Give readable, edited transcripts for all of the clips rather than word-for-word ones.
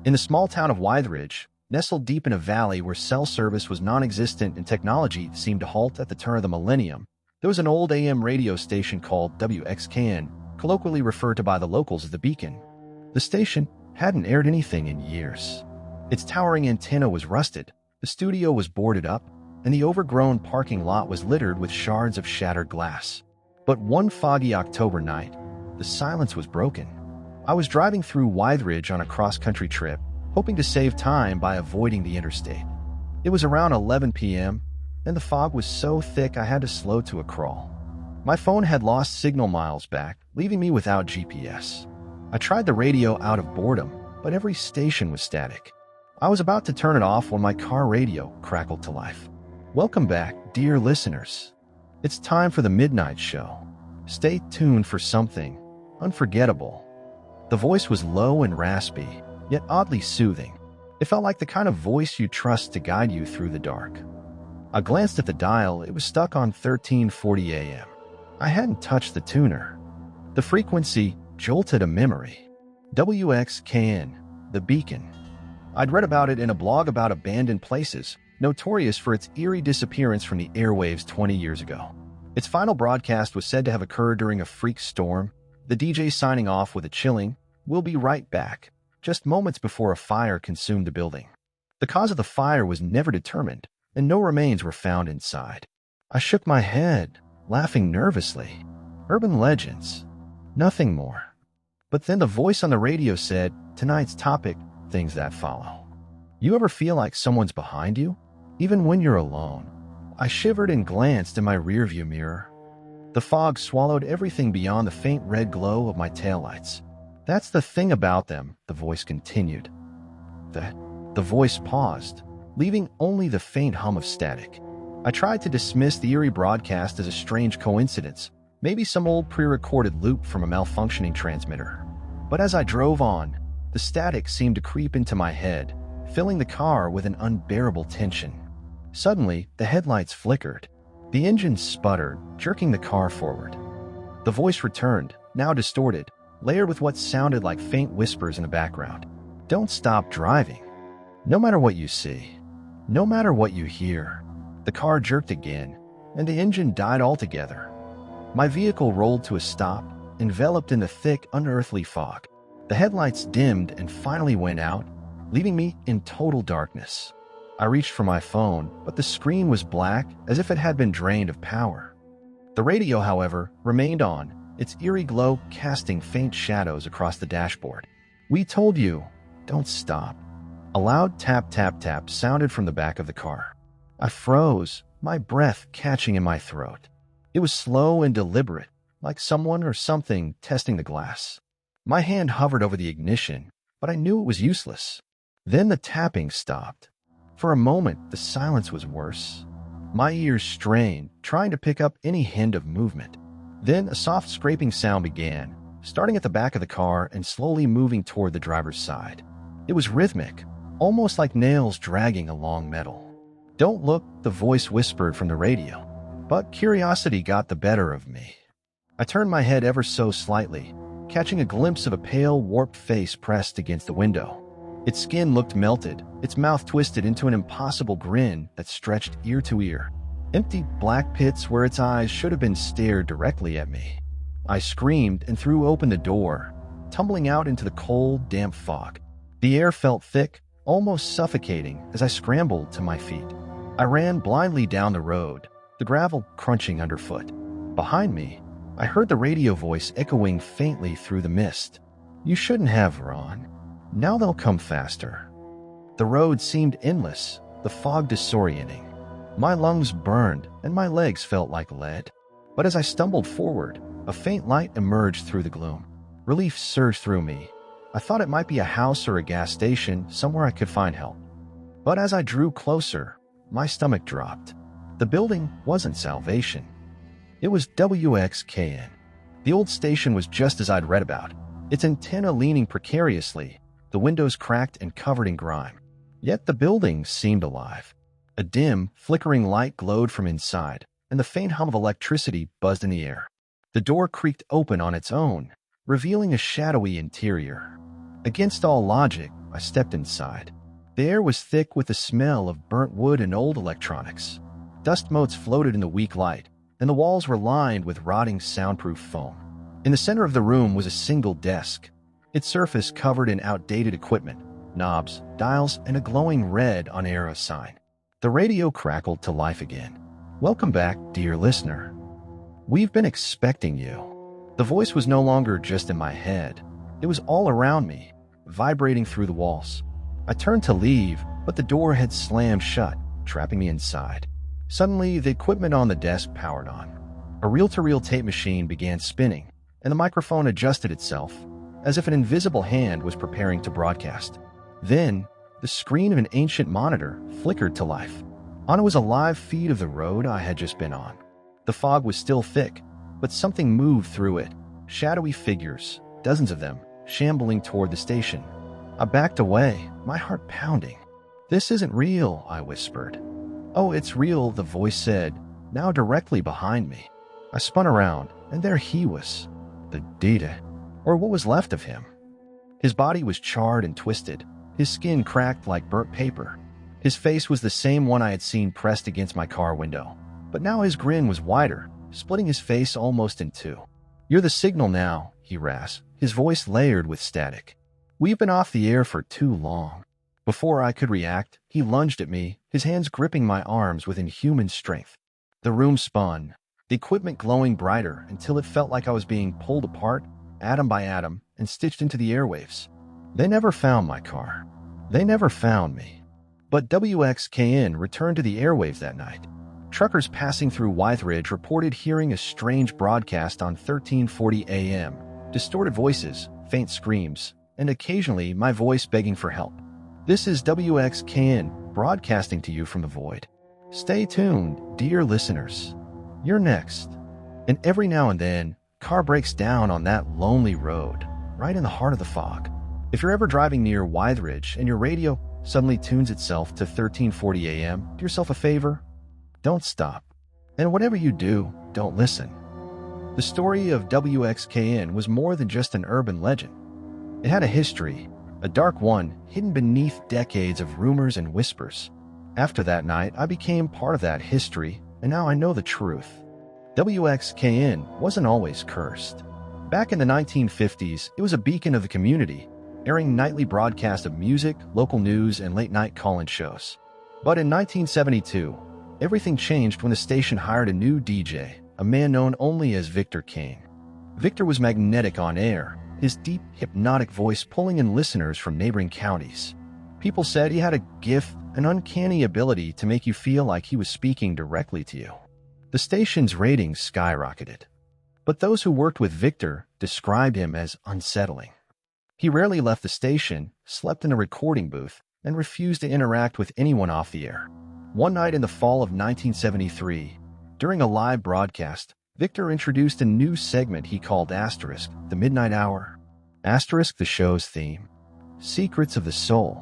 In the small town of Wytheridge, nestled deep in a valley where cell service was non-existent and technology seemed to halt at the turn of the millennium, there was an old AM radio station called WXKN, colloquially referred to by the locals as the Beacon. The station hadn't aired anything in years. Its towering antenna was rusted, the studio was boarded up, and the overgrown parking lot was littered with shards of shattered glass. But one foggy October night, the silence was broken. I was driving through Wytheridge on a cross-country trip, hoping to save time by avoiding the interstate. It was around 11 p.m., and the fog was so thick I had to slow to a crawl. My phone had lost signal miles back, leaving me without GPS. I tried the radio out of boredom, but every station was static. I was about to turn it off when my car radio crackled to life. Welcome back, dear listeners. It's time for the Midnight Show. Stay tuned for something unforgettable. The voice was low and raspy, yet oddly soothing. It felt like the kind of voice you trust to guide you through the dark. I glanced at the dial. It was stuck on 1340 AM. I hadn't touched the tuner. The frequency jolted a memory. WXKN, the Beacon. I'd read about it in a blog about abandoned places, notorious for its eerie disappearance from the airwaves 20 years ago. Its final broadcast was said to have occurred during a freak storm, the DJ signing off with a chilling, "We'll be right back," just moments before a fire consumed the building. The cause of the fire was never determined, and no remains were found inside. I shook my head, laughing nervously. Urban legends. Nothing more. But then the voice on the radio said, "Tonight's topic, things that follow." You ever feel like someone's behind you, even when you're alone? I shivered and glanced in my rearview mirror. The fog swallowed everything beyond the faint red glow of my taillights. "That's the thing about them," the voice continued. The voice paused, leaving only the faint hum of static. I tried to dismiss the eerie broadcast as a strange coincidence, maybe some old pre-recorded loop from a malfunctioning transmitter. But as I drove on, the static seemed to creep into my head, filling the car with an unbearable tension. Suddenly, the headlights flickered. The engine sputtered, jerking the car forward. The voice returned, now distorted, layered with what sounded like faint whispers in the background. "Don't stop driving. No matter what you see, no matter what you hear." The car jerked again, and the engine died altogether. My vehicle rolled to a stop, enveloped in the thick, unearthly fog. The headlights dimmed and finally went out, leaving me in total darkness. I reached for my phone, but the screen was black, as if it had been drained of power. The radio, however, remained on, its eerie glow casting faint shadows across the dashboard. "We told you, don't stop." A loud tap, tap, tap sounded from the back of the car. I froze, my breath catching in my throat. It was slow and deliberate, like someone or something testing the glass. My hand hovered over the ignition, but I knew it was useless. Then the tapping stopped. For a moment, the silence was worse. My ears strained, trying to pick up any hint of movement. Then a soft scraping sound began, starting at the back of the car and slowly moving toward the driver's side. It was rhythmic, almost like nails dragging along metal. "Don't look," the voice whispered from the radio. But curiosity got the better of me. I turned my head ever so slightly, catching a glimpse of a pale, warped face pressed against the window. Its skin looked melted, its mouth twisted into an impossible grin that stretched ear to ear. Empty black pits where its eyes should have been stared directly at me. I screamed and threw open the door, tumbling out into the cold, damp fog. The air felt thick, almost suffocating as I scrambled to my feet. I ran blindly down the road, the gravel crunching underfoot. Behind me, I heard the radio voice echoing faintly through the mist. "You shouldn't have, Ron. Now they'll come faster." The road seemed endless, the fog disorienting. My lungs burned and my legs felt like lead. But as I stumbled forward, a faint light emerged through the gloom. Relief surged through me. I thought it might be a house or a gas station, somewhere I could find help. But as I drew closer, my stomach dropped. The building wasn't salvation. It was WXKN. The old station was just as I'd read about, its antenna leaning precariously, the windows cracked and covered in grime. Yet the building seemed alive. A dim, flickering light glowed from inside, and the faint hum of electricity buzzed in the air. The door creaked open on its own, revealing a shadowy interior. Against all logic, I stepped inside. The air was thick with the smell of burnt wood and old electronics. Dust motes floated in the weak light, and the walls were lined with rotting soundproof foam. In the center of the room was a single desk, its surface covered in outdated equipment, knobs, dials, and a glowing red on-air sign. The radio crackled to life again. "Welcome back, dear listener. We've been expecting you." The voice was no longer just in my head. It was all around me, vibrating through the walls. I turned to leave, but the door had slammed shut, trapping me inside. Suddenly, the equipment on the desk powered on. A reel-to-reel tape machine began spinning, and the microphone adjusted itself, as if an invisible hand was preparing to broadcast. Then, the screen of an ancient monitor flickered to life. On it was a live feed of the road I had just been on. The fog was still thick, but something moved through it. Shadowy figures, dozens of them, shambling toward the station. I backed away, my heart pounding. "This isn't real," I whispered. "Oh, it's real," the voice said, now directly behind me. I spun around, and there he was. The Dita, or what was left of him. His body was charred and twisted, his skin cracked like burnt paper. His face was the same one I had seen pressed against my car window, but now his grin was wider, splitting his face almost in two. "You're the signal now," he rasped, his voice layered with static. "We've been off the air for too long." Before I could react, he lunged at me, his hands gripping my arms with inhuman strength. The room spun, the equipment glowing brighter until it felt like I was being pulled apart, atom by atom, and stitched into the airwaves. They never found my car. They never found me. But WXKN returned to the airwaves that night. Truckers passing through Wythridge reported hearing a strange broadcast on 1340 AM, distorted voices, faint screams, and occasionally my voice begging for help. This is WXKN, broadcasting to you from the void. Stay tuned, dear listeners. You're next. And every now and then, car breaks down on that lonely road, right in the heart of the fog. If you're ever driving near Wythridge and your radio suddenly tunes itself to 1340 AM, do yourself a favor. Don't stop. And whatever you do, don't listen. The story of WXKN was more than just an urban legend. It had a history, a dark one hidden beneath decades of rumors and whispers. After that night, I became part of that history, and now I know the truth. WXKN wasn't always cursed. Back in the 1950s, it was a beacon of the community, airing nightly broadcasts of music, local news, and late-night call-in shows. But in 1972, everything changed when the station hired a new DJ, a man known only as Victor King. Victor was magnetic on air, his deep, hypnotic voice pulling in listeners from neighboring counties. People said he had a gift, an uncanny ability to make you feel like he was speaking directly to you. The station's ratings skyrocketed. But those who worked with Victor described him as unsettling. He rarely left the station, slept in a recording booth, and refused to interact with anyone off the air. One night in the fall of 1973, during a live broadcast, Victor introduced a new segment he called Asterisk, the Midnight Hour. Asterisk, the show's theme. Secrets of the Soul.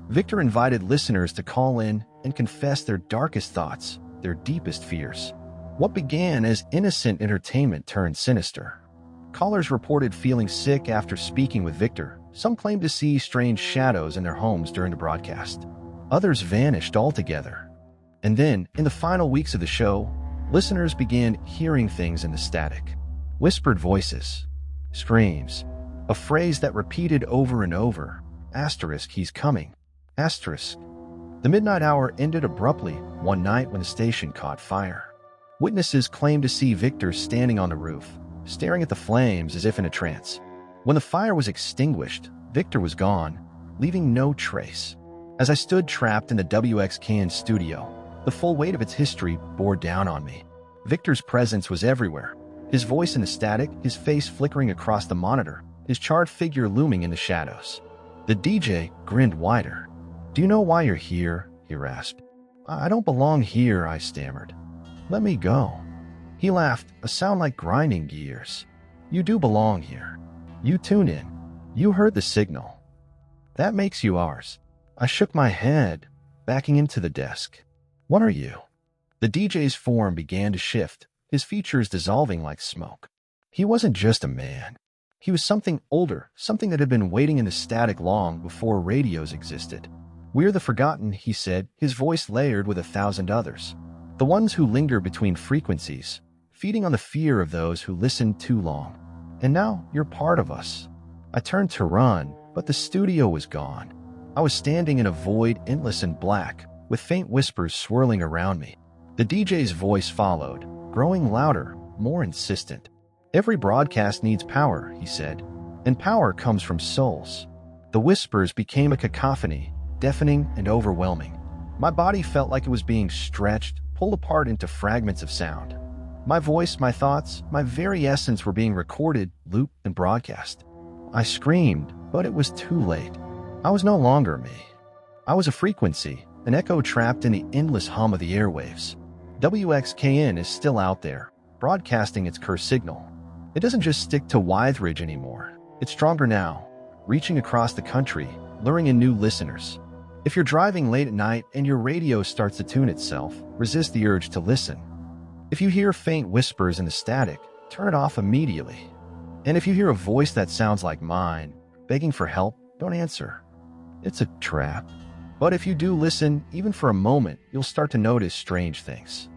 Victor invited listeners to call in and confess their darkest thoughts, their deepest fears. What began as innocent entertainment turned sinister. Callers reported feeling sick after speaking with Victor. Some claimed to see strange shadows in their homes during the broadcast. Others vanished altogether. And then, in the final weeks of the show, listeners began hearing things in the static. Whispered voices. Screams. A phrase that repeated over and over. Asterisk, he's coming. Asterisk. The midnight hour ended abruptly one night when the station caught fire. Witnesses claimed to see Victor standing on the roof, staring at the flames as if in a trance. When the fire was extinguished, Victor was gone, leaving no trace. As I stood trapped in the WXKN studio, the full weight of its history bore down on me. Victor's presence was everywhere, his voice in the static, his face flickering across the monitor, his charred figure looming in the shadows. The DJ grinned wider. "Do you know why you're here?" he rasped. "I don't belong here," I stammered. "Let me go." He laughed, a sound like grinding gears. "You do belong here. You tune in. You heard the signal. That makes you ours." I shook my head, backing into the desk. "What are you?" The DJ's form began to shift, his features dissolving like smoke. He wasn't just a man. He was something older, something that had been waiting in the static long before radios existed. "We're the forgotten," he said, his voice layered with 1,000 others. "The ones who linger between frequencies, feeding on the fear of those who listened too long. And now you're part of us." I turned to run, but the studio was gone. I was standing in a void, endless and black, with faint whispers swirling around me. The DJ's voice followed, growing louder, more insistent. "Every broadcast needs power," he said, "and power comes from souls." The whispers became a cacophony, deafening and overwhelming. My body felt like it was being stretched, pulled apart into fragments of sound. My voice, my thoughts, my very essence were being recorded, looped, and broadcast. I screamed, but it was too late. I was no longer me. I was a frequency, an echo trapped in the endless hum of the airwaves. WXKN is still out there, broadcasting its cursed signal. It doesn't just stick to Wytheridge anymore. It's stronger now, reaching across the country, luring in new listeners. If you're driving late at night and your radio starts to tune itself, resist the urge to listen. If you hear faint whispers in the static, turn it off immediately. And if you hear a voice that sounds like mine, begging for help, don't answer. It's a trap. But if you do listen, even for a moment, you'll start to notice strange things.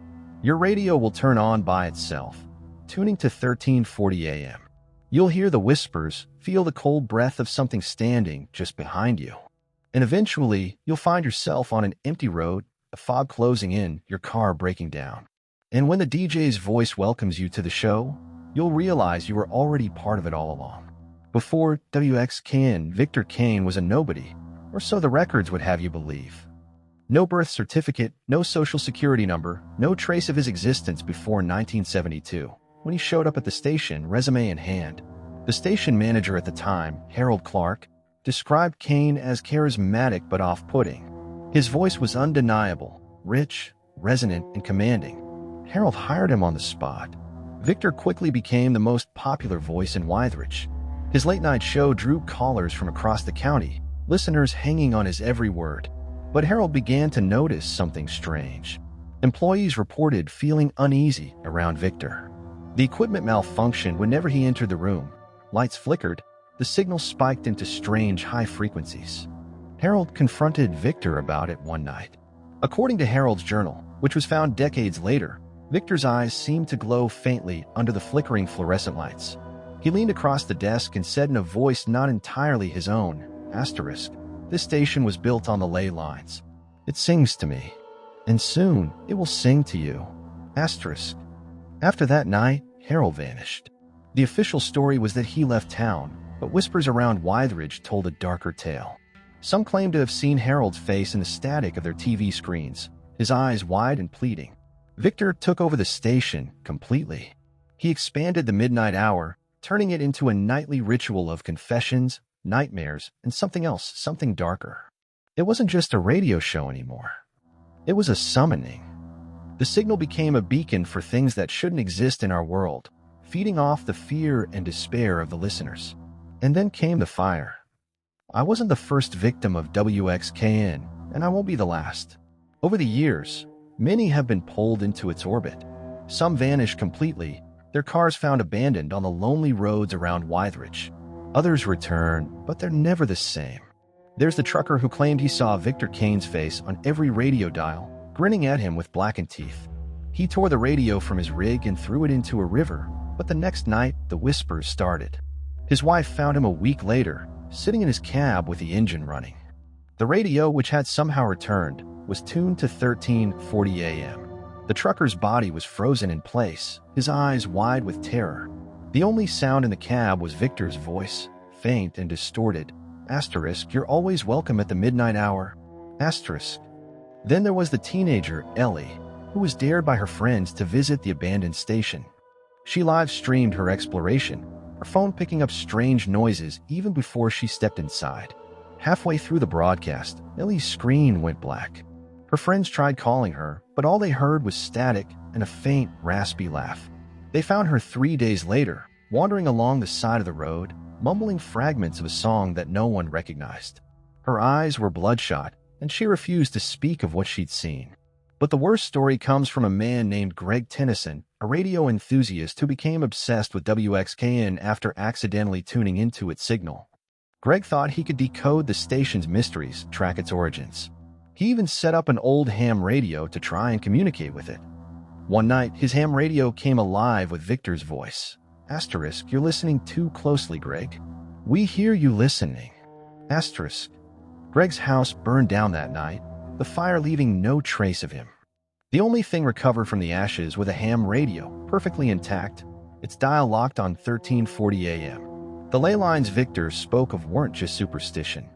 Your radio will turn on by itself, tuning to 1340 AM. You'll hear the whispers, feel the cold breath of something standing just behind you. And eventually, you'll find yourself on an empty road, the fog closing in, your car breaking down. And when the DJ's voice welcomes you to the show, you'll realize you were already part of it all along. Before WXKN, Victor Kane was a nobody, or so the records would have you believe. No birth certificate, no social security number, no trace of his existence before 1972, when he showed up at the station, resume in hand. The station manager at the time, Harold Clark, described Kane as charismatic but off-putting. His voice was undeniable, rich, resonant, and commanding. Harold hired him on the spot. Victor quickly became the most popular voice in Wytheridge. His late-night show drew callers from across the county, listeners hanging on his every word. But Harold began to notice something strange. Employees reported feeling uneasy around Victor. The equipment malfunctioned whenever he entered the room. Lights flickered, the signal spiked into strange high frequencies. Harold confronted Victor about it one night. According to Harold's journal, which was found decades later, Victor's eyes seemed to glow faintly under the flickering fluorescent lights. He leaned across the desk and said in a voice not entirely his own, "Asterisk, this station was built on the ley lines. It sings to me, and soon it will sing to you. Asterisk." After that night, Harold vanished. The official story was that he left town, but whispers around Wytheridge told a darker tale. Some claimed to have seen Harold's face in the static of their TV screens, his eyes wide and pleading. Victor took over the station completely. He expanded the midnight hour, turning it into a nightly ritual of confessions, nightmares, and something else, something darker. It wasn't just a radio show anymore. It was a summoning. The signal became a beacon for things that shouldn't exist in our world, feeding off the fear and despair of the listeners. And then came the fire. I wasn't the first victim of WXKN, and I won't be the last. Over the years, many have been pulled into its orbit. Some vanished completely, their cars found abandoned on the lonely roads around Wytheridge. Others return, but they're never the same. There's the trucker who claimed he saw Victor Kane's face on every radio dial, grinning at him with blackened teeth. He tore the radio from his rig and threw it into a river, but the next night, the whispers started. His wife found him a week later, sitting in his cab with the engine running. The radio, which had somehow returned, was tuned to 1340 AM. The trucker's body was frozen in place, his eyes wide with terror. The only sound in the cab was Victor's voice, faint and distorted. Asterisk, you're always welcome at the midnight hour. Asterisk. Then there was the teenager, Ellie, who was dared by her friends to visit the abandoned station. She live-streamed her exploration, her phone picking up strange noises even before she stepped inside. Halfway through the broadcast, Ellie's screen went black. Her friends tried calling her, but all they heard was static and a faint, raspy laugh. They found her 3 days later, wandering along the side of the road, mumbling fragments of a song that no one recognized. Her eyes were bloodshot, and she refused to speak of what she'd seen. But the worst story comes from a man named Greg Tennyson, a radio enthusiast who became obsessed with WXKN after accidentally tuning into its signal. Greg thought he could decode the station's mysteries, track its origins. He even set up an old ham radio to try and communicate with it. One night, his ham radio came alive with Victor's voice. Asterisk, you're listening too closely, Greg. We hear you listening. Asterisk. Greg's house burned down that night, the fire leaving no trace of him. The only thing recovered from the ashes was a ham radio, perfectly intact, its dial locked on 1340 AM. The ley lines Victor spoke of weren't just superstition.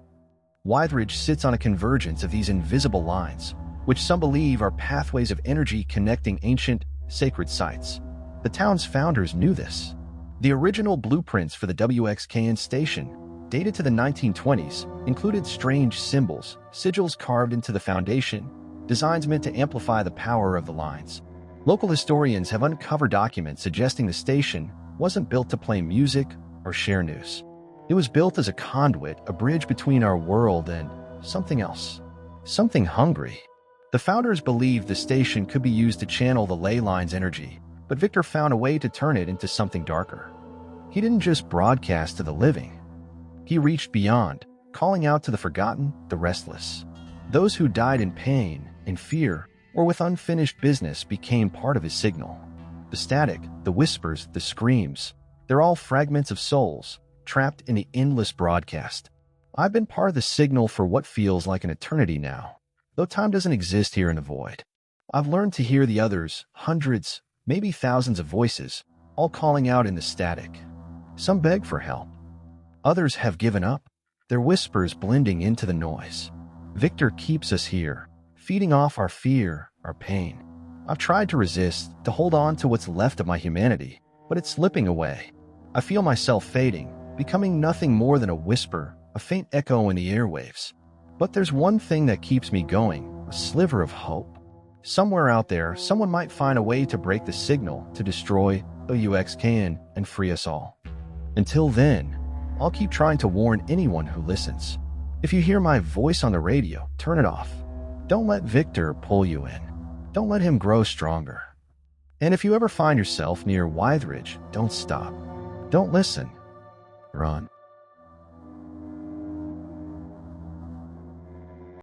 Wythridge sits on a convergence of these invisible lines, which some believe are pathways of energy connecting ancient, sacred sites. The town's founders knew this. The original blueprints for the WXKN station, dated to the 1920s, included strange symbols, sigils carved into the foundation, designs meant to amplify the power of the lines. Local historians have uncovered documents suggesting the station wasn't built to play music or share news. It was built as a conduit, a bridge between our world and something else. Something hungry. The founders believed the station could be used to channel the ley line's energy, but Victor found a way to turn it into something darker. He didn't just broadcast to the living. He reached beyond, calling out to the forgotten, the restless. Those who died in pain, in fear, or with unfinished business became part of his signal. The static, the whispers, the screams, they're all fragments of souls, trapped in the endless broadcast. I've been part of the signal for what feels like an eternity now, though time doesn't exist here in the void. I've learned to hear the others, hundreds, maybe thousands of voices, all calling out in the static. Some beg for help. Others have given up, their whispers blending into the noise. Victor keeps us here, feeding off our fear, our pain. I've tried to resist, to hold on to what's left of my humanity, but it's slipping away. I feel myself fading, becoming nothing more than a whisper, a faint echo in the airwaves. But there's one thing that keeps me going, a sliver of hope. Somewhere out there, someone might find a way to break the signal, to destroy WXKN and free us all. Until then, I'll keep trying to warn anyone who listens. If you hear my voice on the radio, turn it off. Don't let Victor pull you in. Don't let him grow stronger. And if you ever find yourself near Wythridge, don't stop. Don't listen. Run.